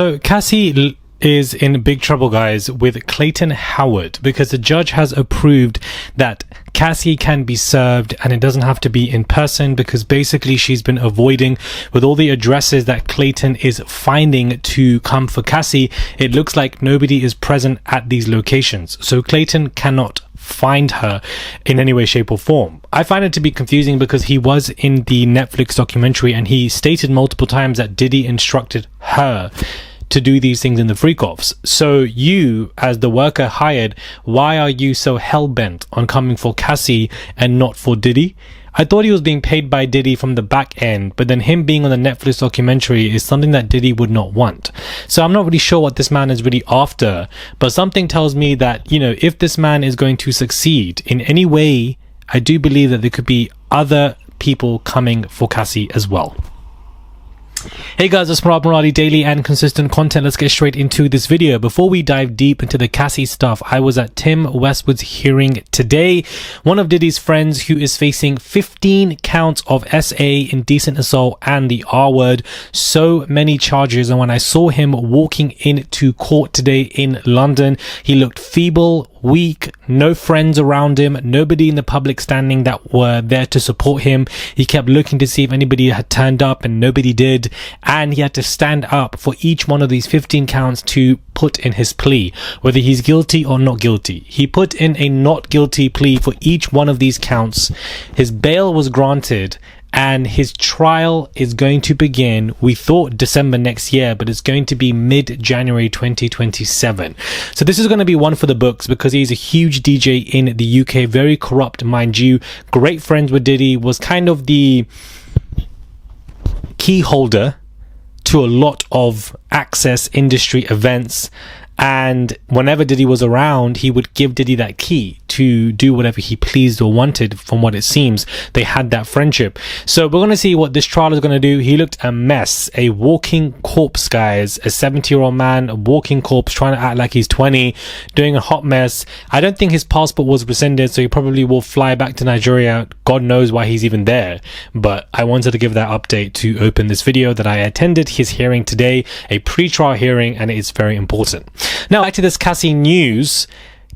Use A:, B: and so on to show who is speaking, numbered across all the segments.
A: So Cassie is in big trouble, guys, with Clayton Howard, because the judge has approved that Cassie can be served and it doesn't have to be in person, because basically she's been avoiding, with all the addresses that Clayton is finding to come for Cassie, it looks like nobody is present at these locations, so Clayton cannot find her in any way, shape or form. I find it to be confusing because he was in the Netflix documentary and he stated multiple times that Diddy instructed her to do these things in the freak-offs. So you, as the worker hired, why are you so hell-bent on coming for Cassie and not for Diddy? I thought he was being paid by Diddy from the back end, but then him being on the Netflix documentary is something that Diddy would not want. So I'm not really sure what this man is really after, but something tells me that, you know, if this man is going to succeed in any way, I do believe that there could be other people coming for Cassie as well. Hey guys, it's Muradi daily and consistent content. Let's get straight into this video. Before we dive deep into the Cassie stuff, I was at Tim Westwood's hearing today. One of Diddy's friends who is facing 15 counts of SA, indecent assault and the R word. So many charges, and when I saw him walking into court today in London, he looked feeble, weak, no friends around him, nobody in the public standing that were there to support him. He kept looking to see if anybody had turned up and nobody did, and he had to stand up for each one of these 15 counts to put in his plea, whether he's guilty or not guilty. He put in a not guilty plea for each one of these counts. His bail was granted and his trial is going to begin, we thought December next year, but it's going to be mid-January 2027. So this is going to be one for the books, because he's a huge DJ in the UK, very corrupt, mind you, great friends with Diddy, was kind of the key holder to a lot of access industry events, and whenever Diddy was around, he would give Diddy that key to do whatever he pleased or wanted. From what it seems, they had that friendship. So we're going to see what this trial is going to do. He looked a mess, a walking corpse, guys. A 70-year-old man, a walking corpse, trying to act like he's 20, doing a hot mess. I don't think his passport was rescinded, so he probably will fly back to Nigeria. God knows why he's even there. But I wanted to give that update to open this video, that I attended his hearing today, a pre-trial hearing, and it is very important. Now, back to this Cassie news.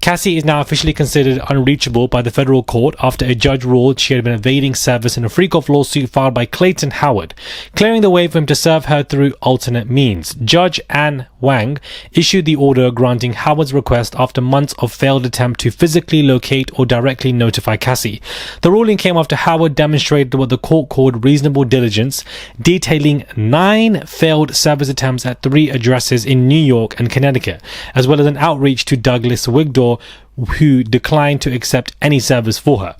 A: Cassie is now officially considered unreachable by the federal court after a judge ruled she had been evading service in a freak-off lawsuit filed by Clayton Howard, clearing the way for him to serve her through alternate means. Judge Anne Wang issued the order granting Howard's request after months of failed attempt to physically locate or directly notify Cassie. The ruling came after Howard demonstrated what the court called reasonable diligence, detailing 9 failed service attempts at 3 addresses in New York and Connecticut, as well as an outreach to Douglas Wigdor, who declined to accept any service for her.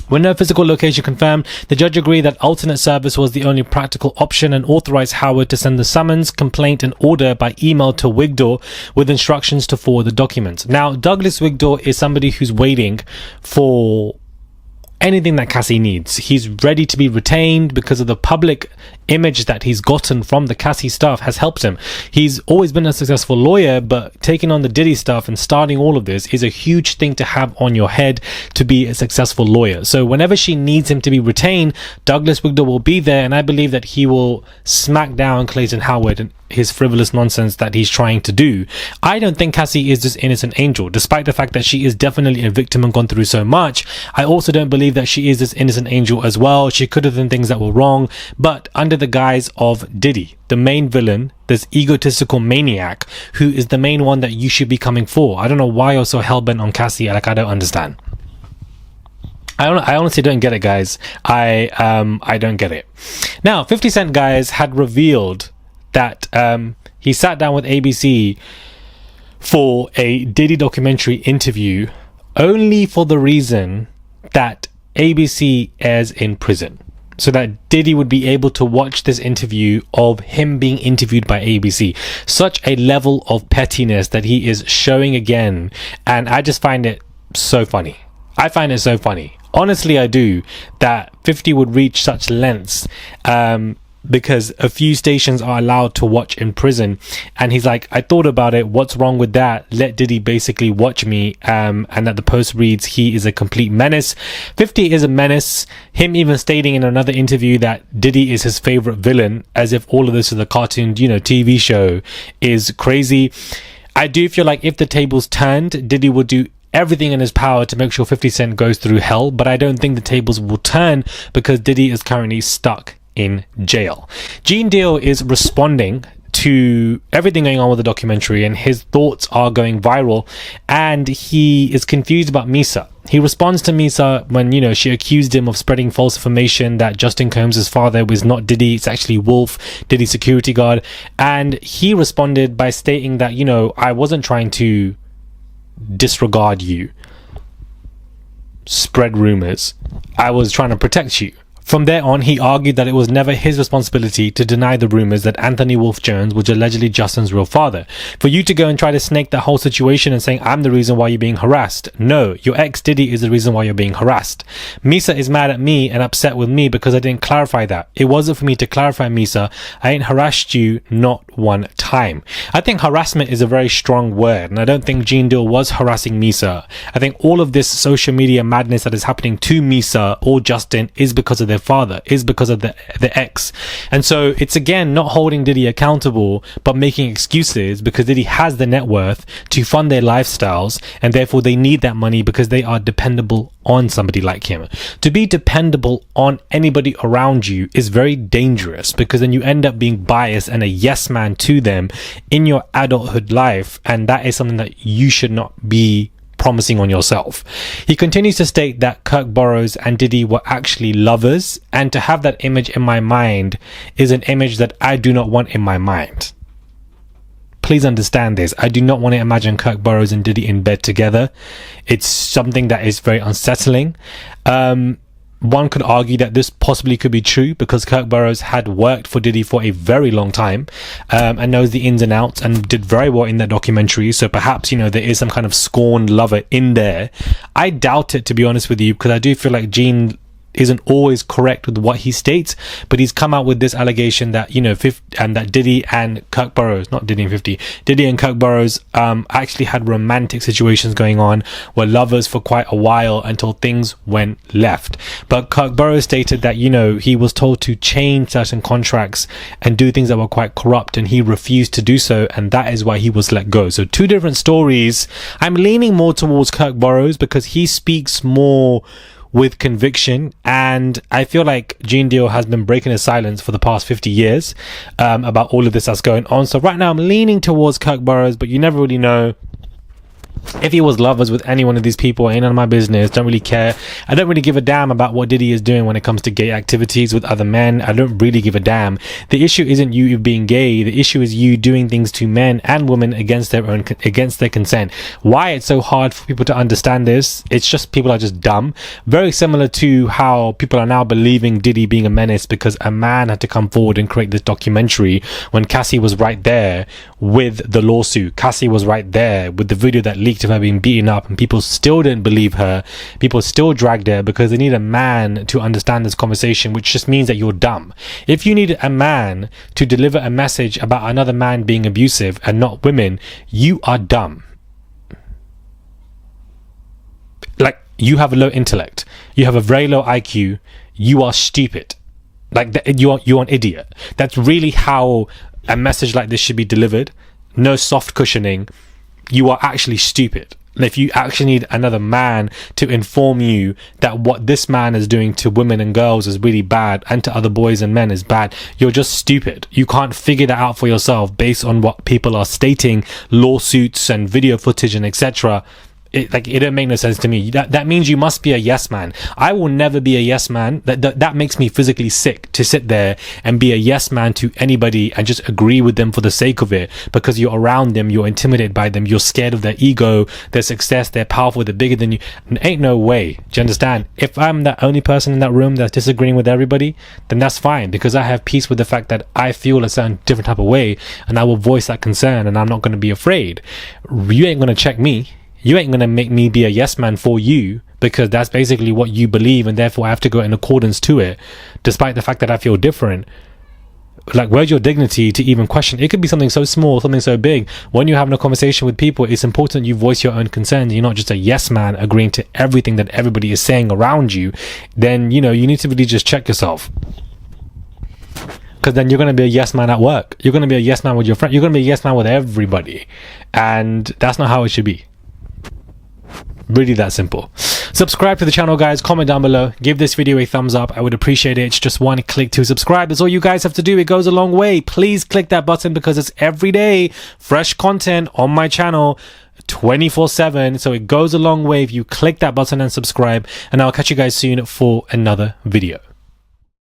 A: With no physical location confirmed, the judge agreed that alternate service was the only practical option and authorized Howard to send the summons, complaint and order by email to Wigdor with instructions to forward the documents. Now, Douglas Wigdor is somebody who's waiting for anything that Cassie needs. He's ready to be retained because of the public image that he's gotten from the Cassie stuff has helped him. He's always been a successful lawyer, but taking on the Diddy stuff and starting all of this is a huge thing to have on your head to be a successful lawyer. So whenever she needs him to be retained, Douglas Wigdor will be there, and I believe that he will smack down Clayton Howard and his frivolous nonsense that he's trying to do. I don't think Cassie is this innocent angel, despite the fact that she is definitely a victim and gone through so much. I also don't believe that she is this innocent angel as well. She could have done things that were wrong, but under the guise of Diddy, the main villain, this egotistical maniac who is the main one that you should be coming for. I don't know why you're so hell-bent on Cassie. Like, I don't understand. I honestly don't get it, guys. I don't get it. Now, 50 Cent, guys, had revealed that he sat down with ABC for a Diddy documentary interview only for the reason that ABC airs in prison, so that Diddy would be able to watch this interview of him being interviewed by ABC. Such a level of pettiness that he is showing again, and I just find it so funny. I find it so funny. Honestly, I do, that 50 would reach such lengths because a few stations are allowed to watch in prison. And he's like, I thought about it, what's wrong with that? Let Diddy basically watch me. And that the post reads, he is a complete menace. 50 is a menace. Him even stating in another interview that Diddy is his favorite villain, as if all of this is a cartoon, TV show, is crazy. I do feel like if the tables turned, Diddy would do everything in his power to make sure 50 Cent goes through hell, but I don't think the tables will turn because Diddy is currently stuck in jail. Gene Deal is responding to everything going on with the documentary, and his thoughts are going viral, and he is confused about Misa. He responds to Misa when, she accused him of spreading false information that Justin Combs' father was not Diddy, it's actually Wolf, Diddy's security guard. And he responded by stating that, I wasn't trying to disregard you, spread rumors. I was trying to protect you. From there on, he argued that it was never his responsibility to deny the rumors that Anthony Wolf Jones was allegedly Justin's real father. For you to go and try to snake that whole situation and saying, I'm the reason why you're being harassed. No, your ex Diddy is the reason why you're being harassed. Misa is mad at me and upset with me because I didn't clarify that. It wasn't for me to clarify, Misa. I ain't harassed you, not one time. I think harassment is a very strong word, and I don't think Gene Deal was harassing Misa. I think all of this social media madness that is happening to Misa or Justin is because of their father, is because of the ex. And so it's again not holding Diddy accountable but making excuses because Diddy has the net worth to fund their lifestyles, and therefore they need that money because they are dependable on somebody like him. To be dependable on anybody around you is very dangerous because then you end up being biased and a yes man to them in your adulthood life, and that is something that you should not be promising on yourself. He continues to state that Kirk Burroughs and Diddy were actually lovers, and to have that image in my mind is an image that I do not want in my mind. Please understand this. I do not want to imagine Kirk Burroughs and Diddy in bed together. It's something that is very unsettling. One could argue that this possibly could be true because Kirk Burroughs had worked for Diddy for a very long time and knows the ins and outs and did very well in that documentary. So perhaps, there is some kind of scorned lover in there. I doubt it, to be honest with you, because I do feel like Gene isn't always correct with what he states, but he's come out with this allegation that and that Diddy and Kirk Burroughs, not Diddy and 50, Diddy and Kirk Burroughs actually had romantic situations going on, were lovers for quite a while until things went left. But Kirk Burroughs stated that he was told to change certain contracts and do things that were quite corrupt, and he refused to do so, and that is why he was let go. So two different stories. I'm leaning more towards Kirk Burroughs because he speaks more with conviction, and I feel like Gene Deal has been breaking his silence for the past 50 years about all of this that's going on. So right now I'm leaning towards Kirk Burroughs, but you never really know. If he was lovers with any one of these people, ain't none of my business. Don't really care. I don't really give a damn about what Diddy is doing when it comes to gay activities with other men. I don't really give a damn. The issue isn't you being gay. The issue is you doing things to men and women against their consent. Why it's so hard for people to understand this? It's just people are just dumb. Very similar to how people are now believing Diddy being a menace because a man had to come forward and create this documentary when Cassie was right there with the lawsuit. Cassie was right there with the video that leaked of her being beaten up, and people still didn't believe her. People still dragged her because they need a man to understand this conversation, which just means that you're dumb. If you need a man to deliver a message about another man being abusive and not women, you are dumb. Like, you have a low intellect, you have a very low IQ, you are stupid. Like, you're an idiot. That's really how a message like this should be delivered. No soft cushioning. You are actually stupid. If you actually need another man to inform you that what this man is doing to women and girls is really bad and to other boys and men is bad, you're just stupid. You can't figure that out for yourself based on what people are stating, lawsuits and video footage and etc. It don't make no sense to me. That means you must be a yes man. I will never be a yes man. That makes me physically sick to sit there and be a yes man to anybody and just agree with them for the sake of it, because you're around them, you're intimidated by them, you're scared of their ego, their success, they're powerful, they're bigger than you. Ain't no way. Do you understand? If I'm the only person in that room that's disagreeing with everybody, then that's fine, because I have peace with the fact that I feel a certain different type of way and I will voice that concern and I'm not going to be afraid. You ain't going to check me. You ain't going to make me be a yes man for you, because that's basically what you believe, and therefore I have to go in accordance to it, despite the fact that I feel different. Like, where's your dignity to even question? It could be something so small, something so big. When you're having a conversation with people, it's important you voice your own concerns. You're not just a yes man agreeing to everything that everybody is saying around you. Then, you know, you need to really just check yourself. Because then you're going to be a yes man at work. You're going to be a yes man with your friend. You're going to be a yes man with everybody. And that's not how it should be. Really that simple. Subscribe to the channel, guys. Comment down below. Give this video a thumbs up. I would appreciate it. It's just one click to subscribe. That's all you guys have to do. It goes a long way. Please click that button because it's every day fresh content on my channel 24/7. So it goes a long way if you click that button and subscribe. And I'll catch you guys soon for another video.